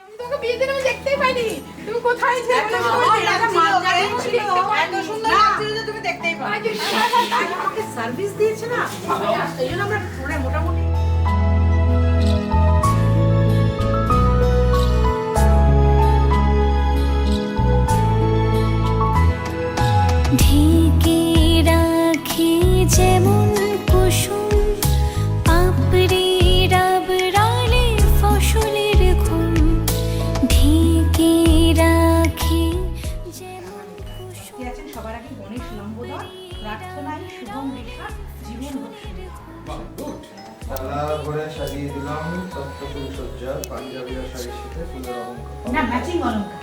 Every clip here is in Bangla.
আমি তোকে বিয়ে দিন আমি দেখতেই পাইনি। তুমি কোথায় ছিলে? এত সুন্দর লাগছিল যে তুমি দেখতেই পাও। আমাকে সার্ভিস দিয়েছে না, এই জন্য আমরা মোটামুটি ঢেকে রাখি যেমন কুসুম পাপড়ি রাবড়ালে ফসলের ঘুম ঢেকে রাখি যেমন কুসুম। আছেন সবার আগে গণেশ লম্বোদর প্রার্থনায় শুভম রেখা জীবন তালা ভরে সাজিয়ে দিলাম তত্ত্বপুরী সজ্জা পাঞ্জাবি আর শাড়ির সাথে ফুলের অলঙ্কার। না ম্যাচিং অলঙ্কার।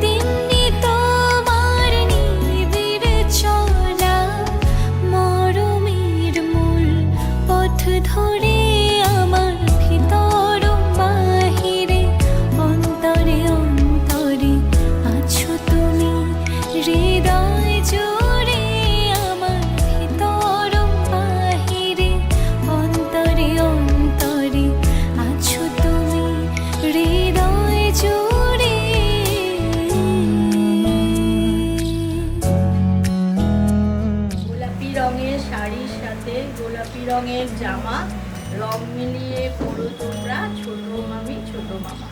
তেমনি তোমার নিবিড় চলা মরমের মূল পথ ধরে আমার ভিতর বাহিরে অন্তরে অন্তরে আছো তুমি হৃদয় জুড়ে আমার ভিতর বাহিরে অন্তরে অন্তরে আছো তুমি হৃদয় জুড়ে। গোলাপি রঙের শাড়ির সাথে গোলাপি রঙের জামা রং মিলিয়ে পরো তোমরা ছোট মামি ছোট মামা।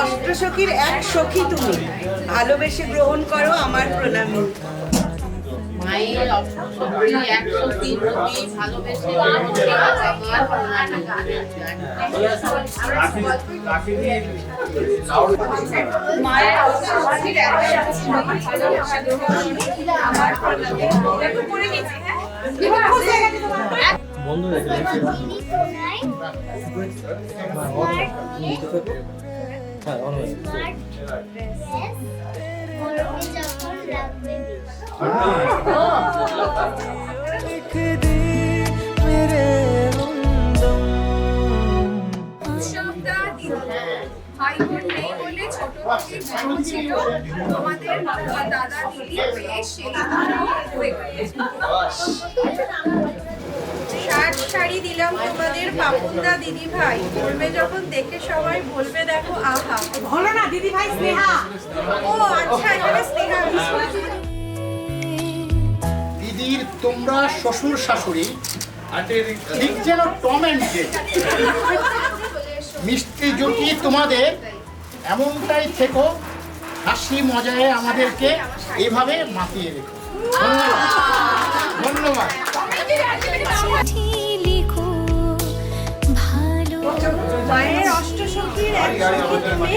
অষ্টসখীর এক সখী তুমি, ভালোবেসে গ্রহণ করো আমার প্রণামী। মায়ের অষ্টসখী এক সখীর প্রতি ভালোবেসে গ্রহণ করো আমার প্রণামী। মায়ের অষ্টসখীর এক সখী ভালোবেসে গ্রহণ করো আমার প্রণামী। একটু পরে নিচ্ছি, হ্যাঁ? এবার খুশি হয়ে গেছে তোমার? বন্ধ রেখে হ্যাঁ অনেক উৎসবটা দিন ভাই বোন নেই বলে ছোট থেকে বড় ছিল তোমাদের দাদা দিদি হয়ে সেই হয়ে গেল। শার্ট শাড়ি দিলাম তোমাদের পাপুন্দা দিদি ভাই, বলবে যখন দেখে সবাই বলবে দেখো আহা। হলো না দিদি ভাই স্নেহা। ও আচ্ছা, এখানে স্নেহা দিদির তোমরা শ্বশুর শাশুড়ি ঠিক যেন টম অ্যান্ড জেরি। মিষ্টি জুটি তোমাদের এমনটাই থেকো, হাসি মজায় আমাদেরকে এইভাবে মাতিয়ে রেখো। ধন্যবাদ। চিঠি লিখো ভালো মায়ের অষ্টসখীর এক সখী তুমি,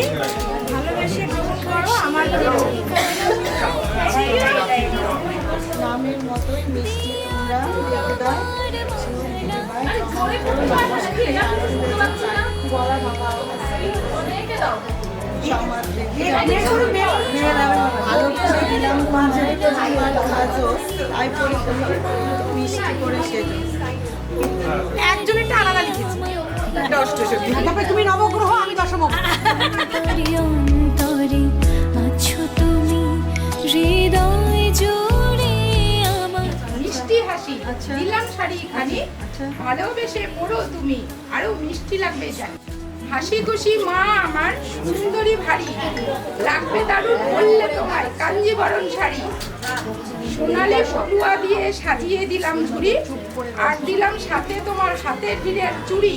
ভালোবেসে গ্রহণ করো আমার প্রণামী। নামের মতোই মিষ্টি তোমরা দেবদার ভালোবেসে দিলাম পাঞ্জাবিতে সাজো তাই পরে মিষ্টি করে সেজো। একজন একটা আলাদা লিখেছে। এটা অষ্টসখী। তারপরে তুমি নবগ্রহ আমি দশমগ্রহ। অন্তরে অন্তরে আছো তুমি হৃদয় জুড়ে আমার। মিষ্টি হাসি দিলাম শাড়ি খানি, ভালোবেসে পড়ো তুমি আরো মিষ্টি লাগবে জানি। হাসি খুশি মা আমার সুন্দরী ভারী, লাগবে দারুণ বললে তোমায় কাঞ্জিবরণ শাড়ি। সোনালি পটুয়া দিয়ে সাজিয়ে দিলাম ঝুড়ি, আর দিলাম সাথে তোমার হাতের হিরের চুড়ি।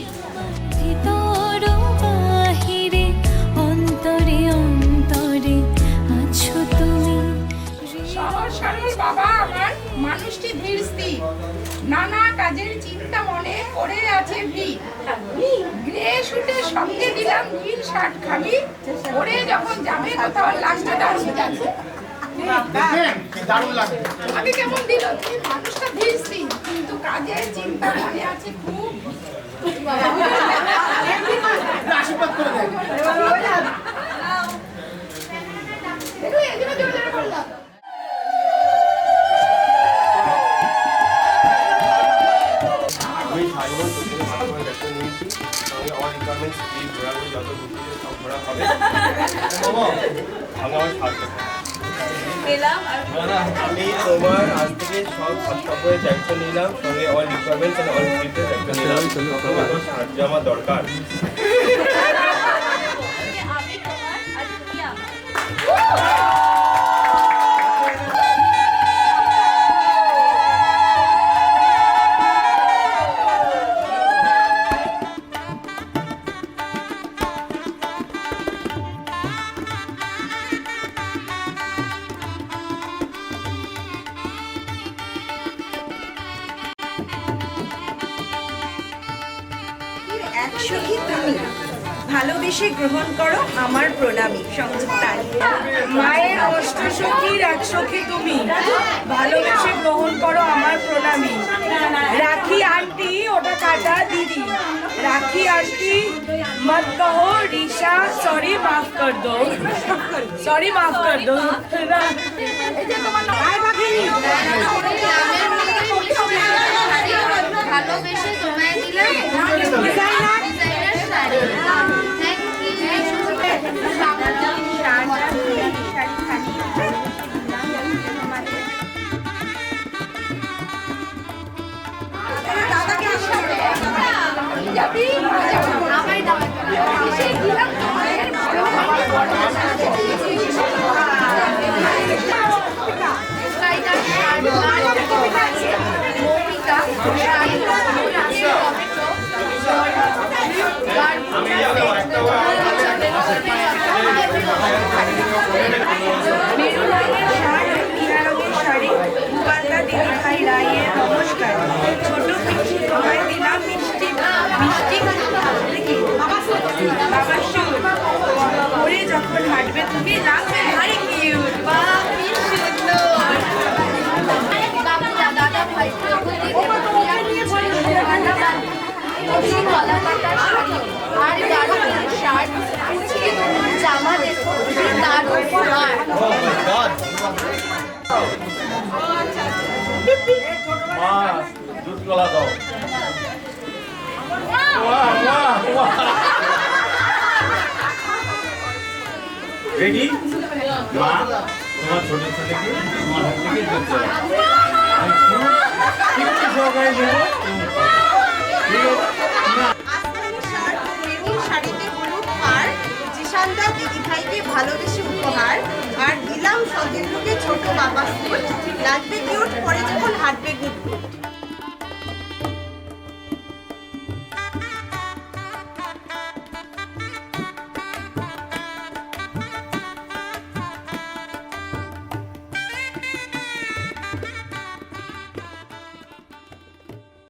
ভিতর বাহিরে অন্তরে অন্তরে আছো তুমি সহজ সরল বাবা আমার মানুষটি ধীর স্থির, নানা কাজের চিন্তা মনে করে আছে ভিড়। গ্রে শুটের সঙ্গে দিলাম নীল শার্ট খানি, পরে যখন যাবে কোথাও লাগবে দারুণ। দেখবেন কি দারুণ লাগবে। আমি কেমন দিল তুমি মানুষটা ধীর স্থির, কিন্তু কাজের চিন্তা মনে আছে খুব। আশীর্বাদ করে দেন। দেখো এই জন্য জোরে জোরে বললাম। আমি সাইমন থেকে মাধ্যমে ব্যস্ত নিয়েছি, সঙ্গে আমার রিকোয়ারমেন্টস এই ঘোরাঘুরি যত ঘুরতে সব ঘোরা হবে। আমি আমার সাহায্য পেলাম আর আমি তোমার আজ থেকে সব কাপড়ের দায়িত্ব নিলাম, সঙ্গে অল রিকোয়ারমেন্টস এন্ড অল ফিটের দায়িত্ব নিলাম। তোমার সাহায্য আমার দরকার। আমি তোমার আর তুমি আমার। এক সখী তুমি ভালোবেসে গ্রহণ করো আমার প্রণামী সংযুক্তা মায়ের অষ্ট সখীর এক সখী তুমি ভালোবেসে গ্রহণ করো আমার প্রণামী রাখি আন্টি ওটা কাটা দিদি রাখি आंटी मत कहो ऋषा सॉरी माफ कर दो ভালোবেসে তোমায় দিলাম ডিজাইনার শাড়ি। থ্যাংক নমস্কার ছোট পিসি তোমায় দিলাম মিষ্টি মিষ্টি বাবা সুর পরে যখন হাঁটবে তুমি লাগবে ভারী কিউট বাহ কি সুন্দর দাদা ভাই আর দারুণ শার্ট জামা দেখো দারুণ হার মা দুধ কলা দাও। বাহ বাহ বাহ। রেডি? মা তোমার ছোট ছেলেকে তোমার হাত থেকে দুধ দেওয়া। একটু সহকারে দেবো। আসমানি শার্ট মেরুন শাড়িতে হলুদ পার জিশানদা দিদি ভাইকে ভালোবেসে উপহার আর দিলাম সতেন্দ্রকে ছোট বাবা স্কুল লাগবে কিউট পরে যখন হাঁটবে গুড